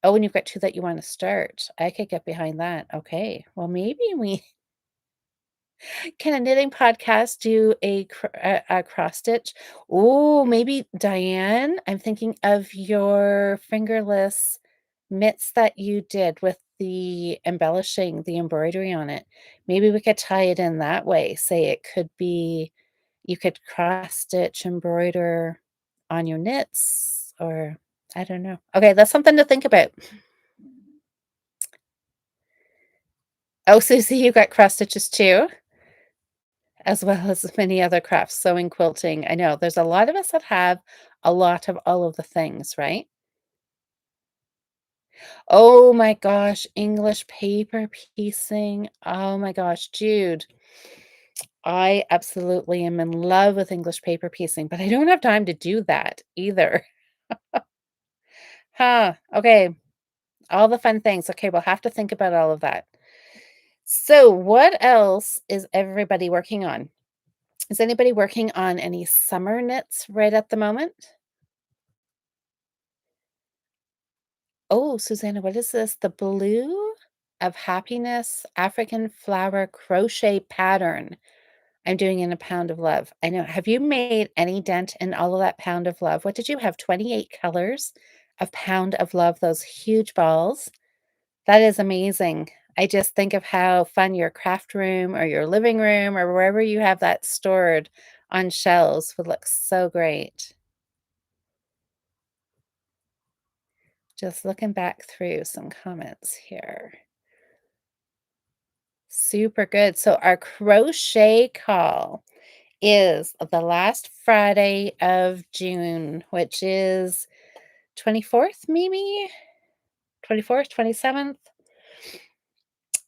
Oh, and you've got two that you want to start. I could get behind that. Okay. Well, maybe we can a knitting podcast do a cross stitch? Oh, maybe Diane, I'm thinking of your fingerless mitts that you did with the embellishing, the embroidery on it. Maybe we could tie it in that way. Say it could be you could cross stitch, embroider on your knits, or I don't know. Okay, that's something to think about. Oh, Susie, you got cross stitches too? As well as many other crafts, sewing, quilting. I know there's a lot of us that have a lot of all of the things, right? Oh my gosh, English paper piecing. Oh my gosh, Jude, I absolutely am in love with English paper piecing, but I don't have time to do that either. Huh, okay. all the fun things. Okay, we'll have to think about all of that. So, what else is everybody working on? Is anybody working on any summer knits right at the moment? Oh, Susanna, what is this? The Blue of Happiness African Flower Crochet Pattern. I'm doing in a pound of love. I know. Have you made any dent in all of that pound of love? What did you have? 28 colors of pound of love, those huge balls. That is amazing. I just think of how fun your craft room or your living room or wherever you have that stored on shelves would look so great. Just looking back through some comments here. Super good. So our crochet call is the last Friday of June, which is 24th, maybe 24th, 27th.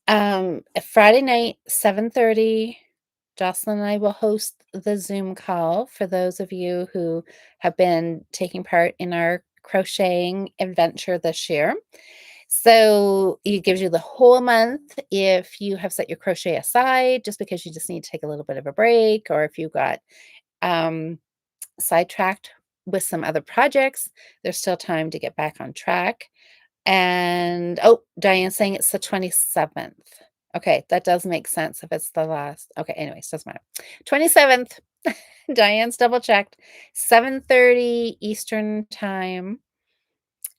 A Friday night, 7:30. Jocelyn and I will host the Zoom call for those of you who have been taking part in our crocheting adventure this year. So it gives you the whole month if you have set your crochet aside just because you just need to take a little bit of a break, or if you got um, sidetracked with some other projects, there's still time to get back on track. And oh, Diane's saying it's the 27th. Okay, that does make sense if it's the last. Okay, anyways, doesn't matter. 27th. Diane's double checked. 7:30 Eastern time.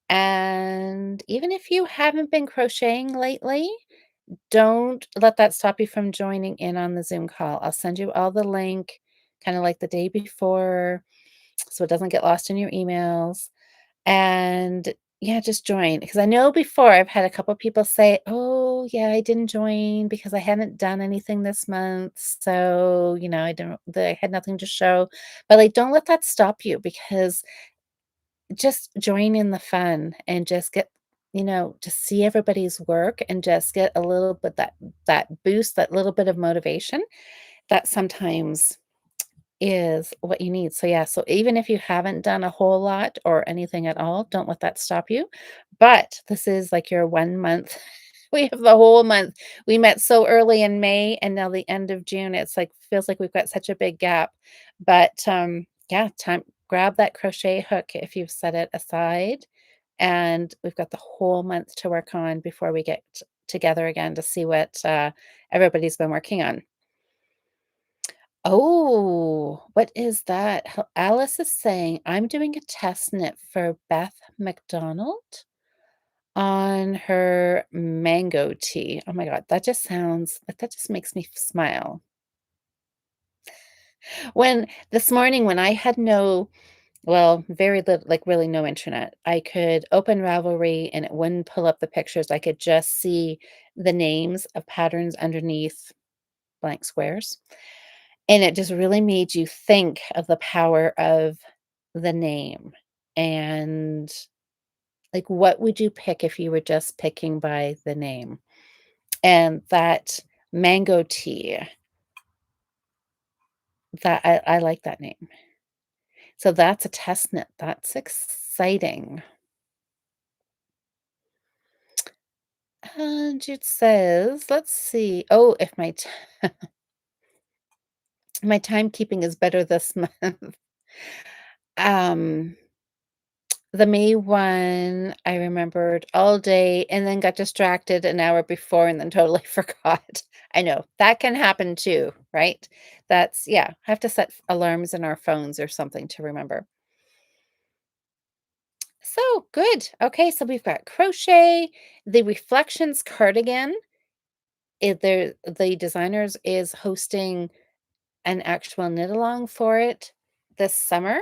And even if you haven't been crocheting lately, don't let that stop you from joining in on the Zoom call. I'll send you all the link kind of like the day before so it doesn't get lost in your emails. And yeah, just join because I know before I've had a couple people say, "Oh, yeah, I didn't join because I hadn't done anything this month. So, I had nothing to show." But like, don't let that stop you because just join in the fun and just get, just see everybody's work and just get a little bit that boost, that little bit of motivation that sometimes is what you need. So, yeah, so even if you haven't done a whole lot or anything at all, don't let that stop you. But this is like your 1 month. We have the whole month. We met so early in May and now the end of June. It's like feels like we've got such a big gap. But yeah, time grab that crochet hook if you've set it aside. And we've got the whole month to work on before we get together again to see what everybody's been working on. Oh, what is that? Alice is saying, I'm doing a test knit for Beth McDonald on her mango tea. Oh my God, that just makes me smile. When this morning, when I had very little, like really no internet, I could open Ravelry and it wouldn't pull up the pictures. I could just see the names of patterns underneath blank squares. And it just really made you think of the power of the name, and, like, what would you pick if you were just picking by the name? And that mango tea, that I like that name. So that's a test knit, that's exciting. And it says, let's see. Oh, if my timekeeping is better this month. Um The May one, I remembered all day and then got distracted an hour before and then totally forgot. I know, that can happen too, right? Yeah, have to set alarms in our phones or something to remember. So, good. Okay, so we've got crochet, the Reflections cardigan. The designers is hosting an actual knit along for it this summer.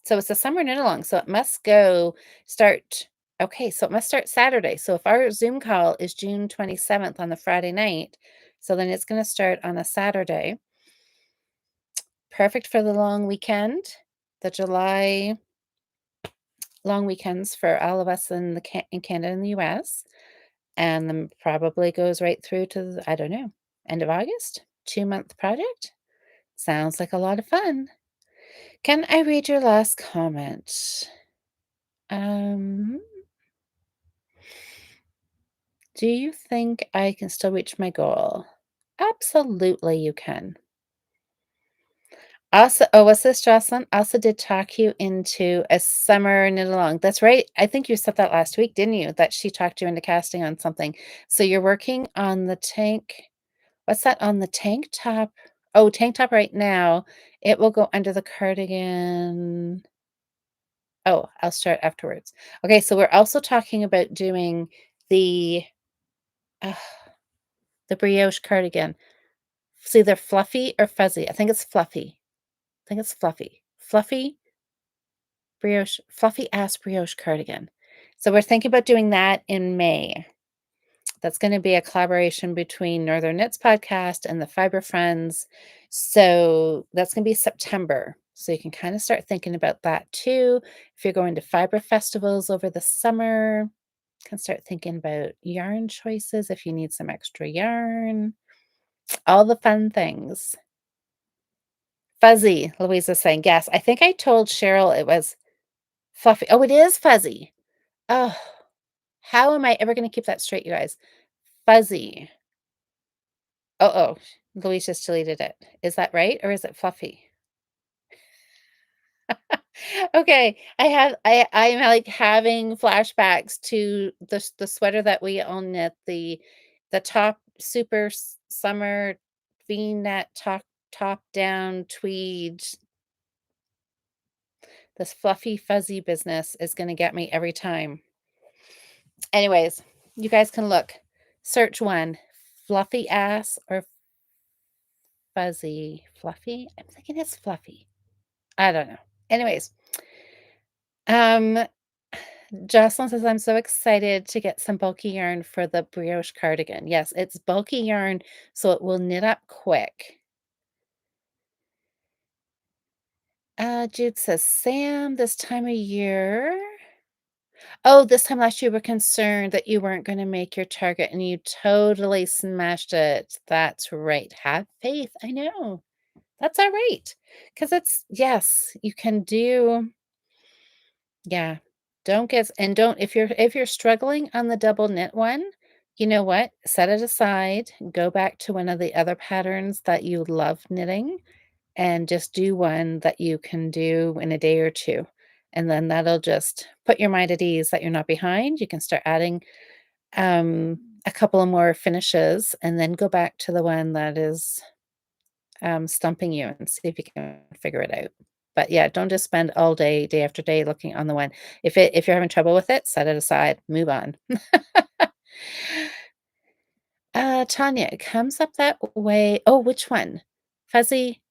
So it's a summer knit along. So it must go start. Okay, so it must start Saturday. So if our Zoom call is June 27th on the Friday night, so then it's going to start on a Saturday. Perfect for the long weekend, the July long weekends for all of us in Canada and the US. And then probably goes right through to, I don't know, end of August. 2-month project. Sounds like a lot of fun. Can I read your last comment? Um, Do you think I can still reach my goal? Absolutely, you can. Also, oh, what's this, Jocelyn? Also did talk you into a summer knit along. That's right. I think you said that last week, didn't you? That she talked you into casting on something. So you're working on the tank. What's that on the tank top? Oh, tank top right now. It will go under the cardigan. Oh, I'll start afterwards. Okay, so we're also talking about doing the uh, the brioche cardigan. It's either fluffy or fuzzy. I think it's fluffy. I think it's fluffy. Fluffy brioche, fluffy ass brioche cardigan. So we're thinking about doing that in May. That's going to be a collaboration between Northern Knits podcast and the Fiber Friends. So that's going to be September. So you can kind of start thinking about that too. If you're going to fiber festivals over the summer, you can start thinking about yarn choices if you need some extra yarn, all the fun things. Fuzzy, Louise is saying. Yes, I think I told Cheryl it was fluffy. Oh, it is fuzzy. Oh, how am I ever going to keep that straight, you guys? Fuzzy. Oh, Louise just deleted it. Is that right, or is it fluffy? Okay, I'm, like, having flashbacks to the sweater that we all knit, the top super summer V-neck top down tweed. This fluffy, fuzzy business is gonna get me every time. Anyways, you guys can look. Search one, fluffy ass or fuzzy? Fluffy? I'm thinking it's fluffy. I don't know. Anyways, um, Jocelyn says, "I'm so excited to get some bulky yarn for the brioche cardigan." Yes, it's bulky yarn, so it will knit up quick. Jude says, "Sam, this time of year." Oh, this time last year, you were concerned that you weren't gonna make your target, and you totally smashed it. That's right. Have faith. I know. That's alright, 'cause it's yes, you can do yeah. Don't get and don't if you're struggling on the double knit one, you know what? Set it aside, go back to one of the other patterns that you love knitting, and just do one that you can do in a day or 2, and then that'll just put your mind at ease that you're not behind. You can start adding, a couple of more finishes, and then go back to the one that is stumping you and see if you can figure it out. But yeah, don't just spend all day, day after day looking on the one. If you're having trouble with it, set it aside, move on. Tanya, it comes up that way. Oh, which one? Fuzzy?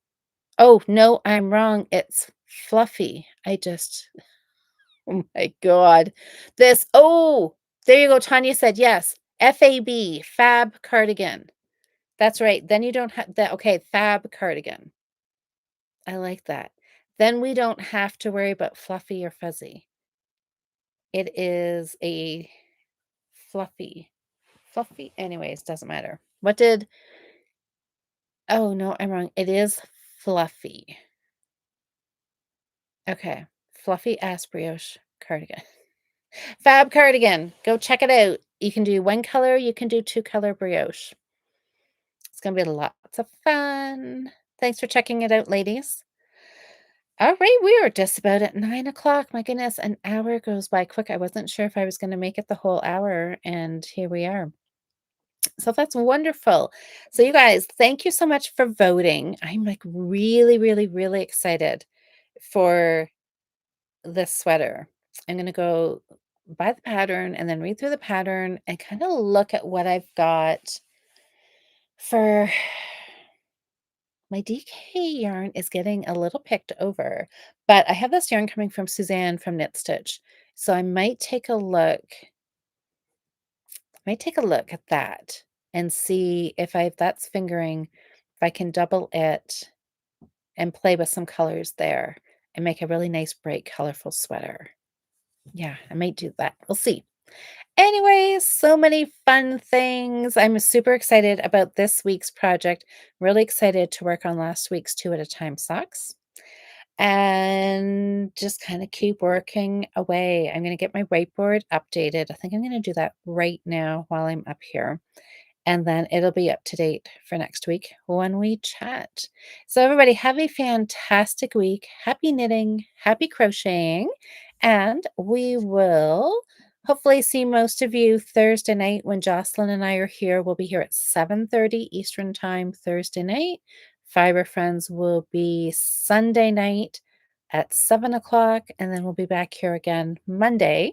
Oh, no, I'm wrong. It's fluffy. Oh my God. There you go. Tanya said yes. FAB, fab cardigan. That's right. Then you don't have that. Okay, fab cardigan. I like that. Then we don't have to worry about fluffy or fuzzy. It is a fluffy anyways, doesn't matter. Oh, no, I'm wrong. It is fluffy. Okay. Fluffy ass brioche cardigan. Fab cardigan. Go check it out. You can do 1 color, you can do 2 color brioche. It's gonna be lots of fun. Thanks for checking it out, ladies. All right, we are just about at 9 o'clock. My goodness, an hour goes by quick. I wasn't sure if I was going to make it the whole hour, and here we are. So that's wonderful. So, you guys, thank you so much for voting. I'm like really, really, really excited for this sweater. I'm going to go buy the pattern and then read through the pattern and kind of look at what I've got for my DK yarn is getting a little picked over, but I have this yarn coming from Suzanne from Knit Stitch, so I might take a look at that and see if that's fingering, if I can double it and play with some colors there and make a really nice, bright, colorful sweater. Yeah, I might do that. We'll see. Anyways, so many fun things. I'm super excited about this week's project. Really excited to work on last week's 2 at a time socks. and just kinda keep working away. I'm gonna get my whiteboard updated. I think I'm gonna do that right now while I'm up here, and then it'll be up to date for next week when we chat. So everybody have a fantastic week. Happy knitting, happy crocheting, and we will hopefully see most of you Thursday night when Jocelyn and I are here. We'll be here at 7:30 Eastern Time Thursday night. Fiber Friends will be Sunday night at 7 o'clock, and then we'll be back here again Monday,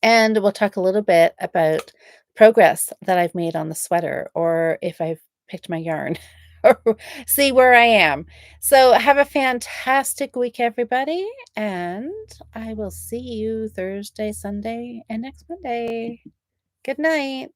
and we'll talk a little bit about progress that I've made on the sweater or if I've picked my yarn or see where I am. So have a fantastic week, everybody, and I will see you Thursday, Sunday, and next Monday. Good night.